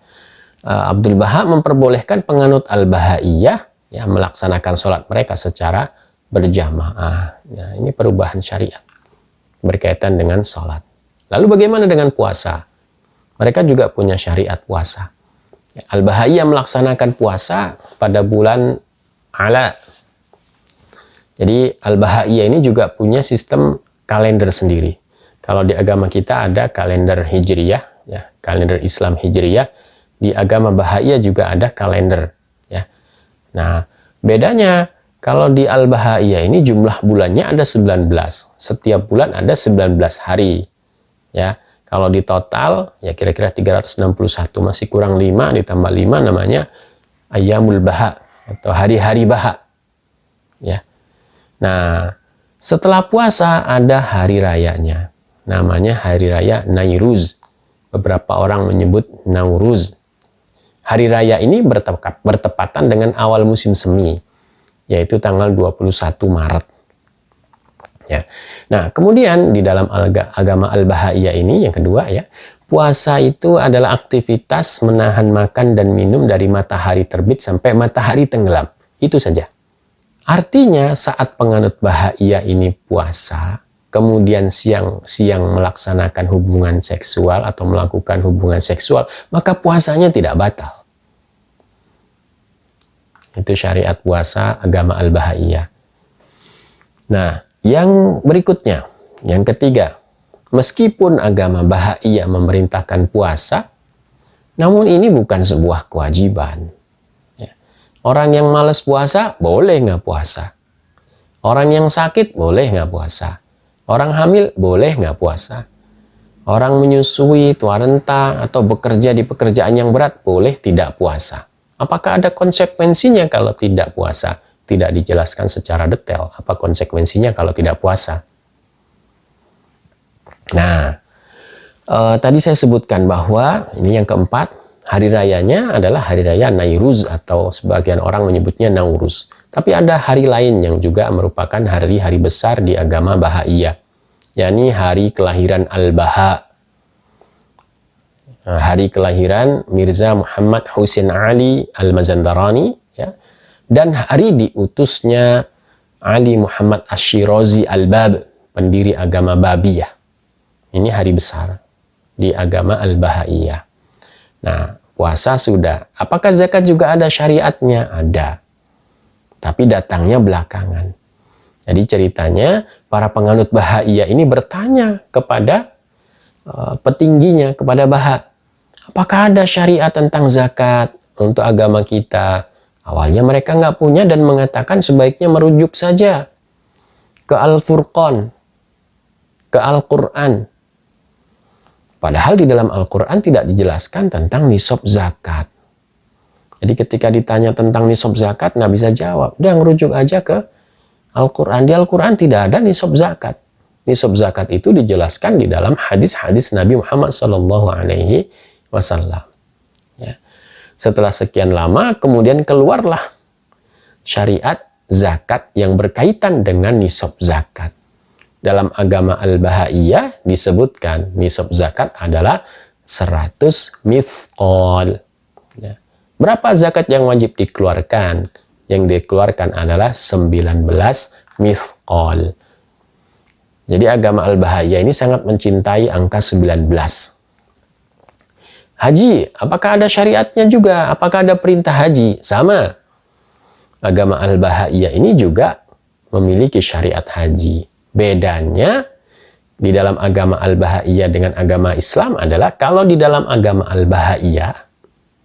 Abdul Baha memperbolehkan penganut Al-Bahaiyah ya, melaksanakan sholat mereka secara berjamaah. Ya, ini perubahan syariat berkaitan dengan sholat. Lalu bagaimana dengan puasa? Mereka juga punya syariat puasa. Al-Bahaiyah melaksanakan puasa pada bulan Ala. Jadi Al-Bahaiyah ini juga punya sistem kalender sendiri. Kalau di agama kita ada kalender Hijriyah, ya, kalender Islam Hijriyah. Di agama Bahaiyah juga ada kalender. Ya. Nah, bedanya kalau di Al-Bahaiyah ini jumlah bulannya ada 19. Setiap bulan ada 19 hari. Ya. Kalau di total, ya kira-kira 361, masih kurang 5, ditambah 5 namanya Ayyamul Baha, atau hari-hari Baha. Ya. Nah, setelah puasa ada hari rayanya. namanya Hari Raya Nairuz. Beberapa orang menyebut Nauruz. Hari raya ini bertepatan dengan awal musim semi, yaitu tanggal 21 Maret. Ya. Nah, kemudian di dalam agama Al-Bahaiyah ini yang kedua ya, puasa itu adalah aktivitas menahan makan dan minum dari matahari terbit sampai matahari tenggelam. Itu saja. Artinya saat penganut Bahaiyah ini puasa, kemudian siang melaksanakan hubungan seksual atau melakukan hubungan seksual, maka puasanya tidak batal. Itu syariat puasa agama Al-Bahaiyah. Nah, yang berikutnya, yang ketiga, meskipun agama Bahaiyah memerintahkan puasa, namun ini bukan sebuah kewajiban. Ya. Orang yang malas puasa, boleh nggak puasa. Orang yang sakit, boleh nggak puasa. Orang hamil, boleh nggak puasa. Orang menyusui, tua renta, atau bekerja di pekerjaan yang berat, boleh tidak puasa. Apakah ada konsekuensinya kalau tidak puasa? Tidak dijelaskan secara detail apa konsekuensinya kalau tidak puasa. Nah, tadi saya sebutkan bahwa ini yang keempat, hari rayanya adalah hari raya Nairuz atau sebagian orang menyebutnya Nauruz. Tapi ada hari lain yang juga merupakan hari-hari besar di agama Bahaiyah, yakni hari kelahiran Al-Baha. Hari kelahiran Mirza Muhammad Husain Ali Al-Mazandarani, ya, dan hari diutusnya Ali Muhammad Ash-Shirazi Al-Bab, pendiri agama Babiyah. Ini hari besar di agama Al-Bahaiyah. Nah, puasa sudah. Apakah zakat juga ada syariatnya? Ada. Tapi datangnya belakangan. Jadi ceritanya para penganut Bahaiyah ini bertanya kepada petingginya, kepada Baha, apakah ada syariat tentang zakat untuk agama kita? Awalnya mereka nggak punya dan mengatakan sebaiknya merujuk saja ke Al-Furqan, ke Al-Quran. Padahal di dalam Al-Quran tidak dijelaskan tentang nisab zakat. Jadi ketika ditanya tentang nisab zakat nggak bisa jawab. Udah ngerujuk aja ke Al-Quran. Di Al-Quran tidak ada nisab zakat. Nisab zakat itu dijelaskan di dalam hadis-hadis Nabi Muhammad SAW. Ya. Setelah sekian lama, kemudian keluarlah syariat zakat yang berkaitan dengan nisab zakat. Dalam agama Al-Bahaiyah disebutkan nisab zakat adalah 100 mithqal. Ya. Berapa zakat yang wajib dikeluarkan? Yang dikeluarkan adalah 19 mithqal. Jadi agama Al-Bahaiyah ini sangat mencintai angka 19. Haji, apakah ada syariatnya juga? Apakah ada perintah haji? Sama. Agama Al-Bahaiyah ini juga memiliki syariat haji. Bedanya di dalam agama Al-Bahaiyah dengan agama Islam adalah kalau di dalam agama Al-Bahaiyah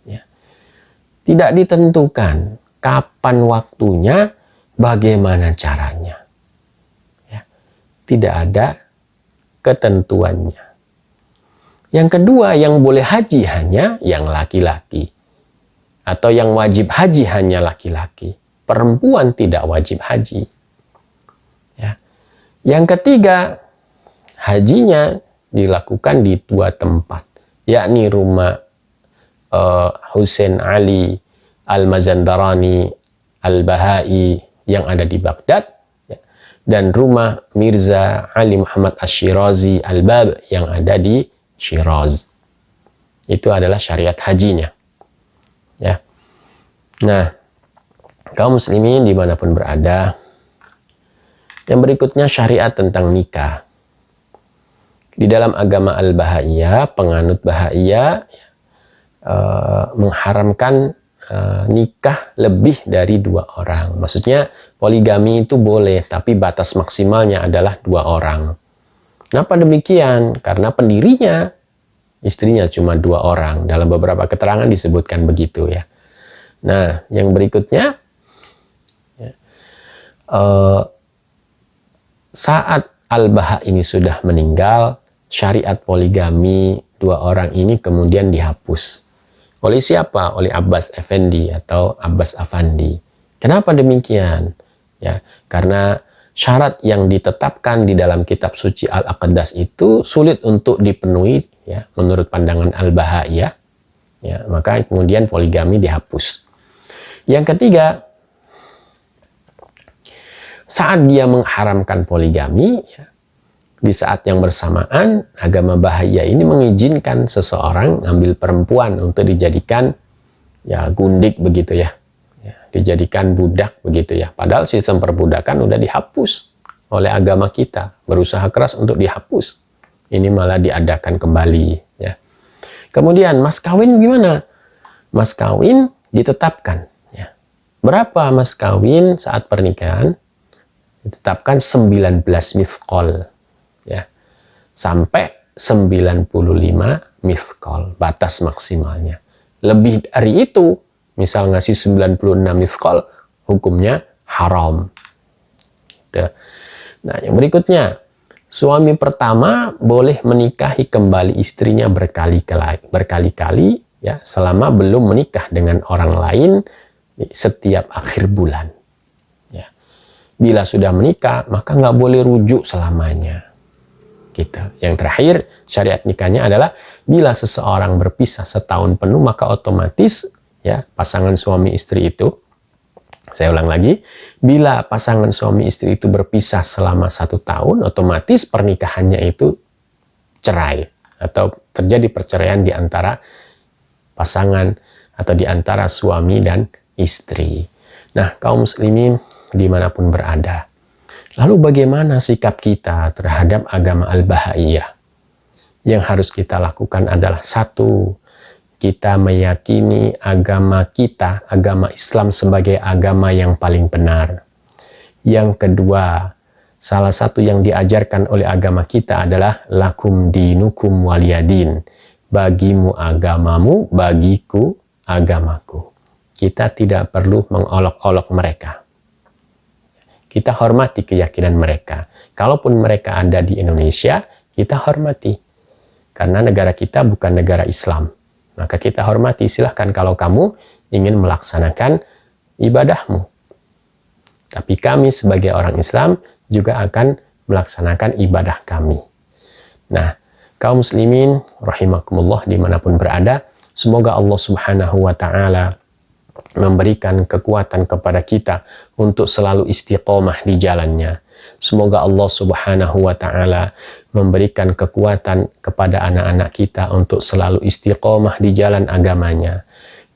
ya, tidak ditentukan kapan waktunya, bagaimana caranya. Ya, tidak ada ketentuannya. Yang kedua, yang boleh haji hanya yang laki-laki. Atau yang wajib haji hanya laki-laki. Perempuan tidak wajib haji. Ya. Yang ketiga, hajinya dilakukan di 2 tempat. Yakni rumah Husain Ali Al-Mazandarani Al-Bahai yang ada di Baghdad. Ya. Dan rumah Mirza Ali Muhammad Ash-Shirazi Al-Bab yang ada di Shiraz. Itu adalah syariat hajinya. Ya. Nah, kaum muslimin dimanapun berada, yang berikutnya syariat tentang nikah. Di dalam agama Al-Bahaiyah, penganut Bahaiyah mengharamkan nikah lebih dari 2 orang. Maksudnya poligami itu boleh, tapi batas maksimalnya adalah 2 orang. Kenapa demikian? Karena pendirinya, istrinya cuma 2 orang. Dalam beberapa keterangan disebutkan begitu ya. Nah, yang berikutnya, ya, saat Al-Baha ini sudah meninggal, syariat poligami 2 orang ini kemudian dihapus. Oleh siapa? Oleh Abbas Effendi atau Abbas Afandi. Kenapa demikian? Ya, karena syarat yang ditetapkan di dalam kitab suci Al-Aqdas itu sulit untuk dipenuhi ya menurut pandangan Al-Bahaiyah, ya, maka kemudian poligami dihapus. Yang ketiga, saat dia mengharamkan poligami, ya, di saat yang bersamaan agama Bahaiyah ini mengizinkan seseorang ambil perempuan untuk dijadikan ya gundik begitu ya. Dijadikan budak begitu ya. Padahal sistem perbudakan udah dihapus oleh agama kita, berusaha keras untuk dihapus. Ini malah diadakan kembali ya. Kemudian mas kawin gimana? Mas kawin ditetapkan ya. Berapa mas kawin saat pernikahan? Ditetapkan 19 mithqol ya. Sampai 95 mithqol batas maksimalnya. Lebih dari itu, misal ngasih 96 mithqol, hukumnya haram. Nah, yang berikutnya, suami pertama boleh menikahi kembali istrinya berkali-kali ya, selama belum menikah dengan orang lain setiap akhir bulan. Ya. Bila sudah menikah, maka nggak boleh rujuk selamanya. Gitu. Yang terakhir, syariat nikahnya adalah bila seseorang berpisah setahun penuh, maka otomatis ya pasangan suami istri itu, saya ulang lagi, bila pasangan suami istri itu berpisah selama 1 tahun, otomatis pernikahannya itu cerai atau terjadi perceraian di antara pasangan atau di antara suami dan istri. Nah, kaum muslimin dimanapun berada, lalu bagaimana sikap kita terhadap agama Al-Bahaiyah? Yang harus kita lakukan adalah satu, kita meyakini agama kita, agama Islam sebagai agama yang paling benar. Yang kedua, salah satu yang diajarkan oleh agama kita adalah lakum dinukum waliyadin. Bagimu agamamu, bagiku agamaku. Kita tidak perlu mengolok-olok mereka. Kita hormati keyakinan mereka. Kalaupun mereka ada di Indonesia, kita hormati. Karena negara kita bukan negara Islam. Maka kita hormati, silahkan kalau kamu ingin melaksanakan ibadahmu. Tapi kami sebagai orang Islam juga akan melaksanakan ibadah kami. Nah, kaum muslimin rahimakumullah dimanapun berada, semoga Allah Subhanahu wa ta'ala memberikan kekuatan kepada kita untuk selalu istiqomah di jalannya. Semoga Allah Subhanahu wa ta'ala memberikan kekuatan kepada anak-anak kita untuk selalu istiqomah di jalan agamanya.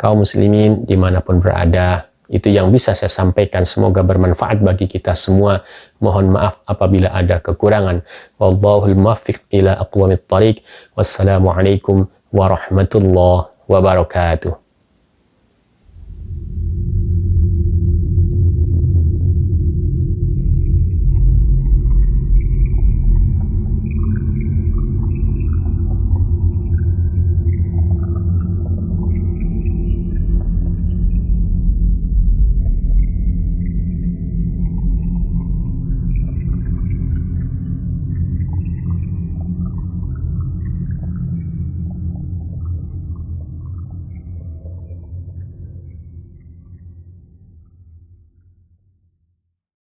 Kaum muslimin dimanapun berada, itu yang bisa saya sampaikan. Semoga bermanfaat bagi kita semua. Mohon maaf apabila ada kekurangan. Wallahul muwaffiq ila aqwamit thariq. Wassalamualaikum warahmatullahi wabarakatuh.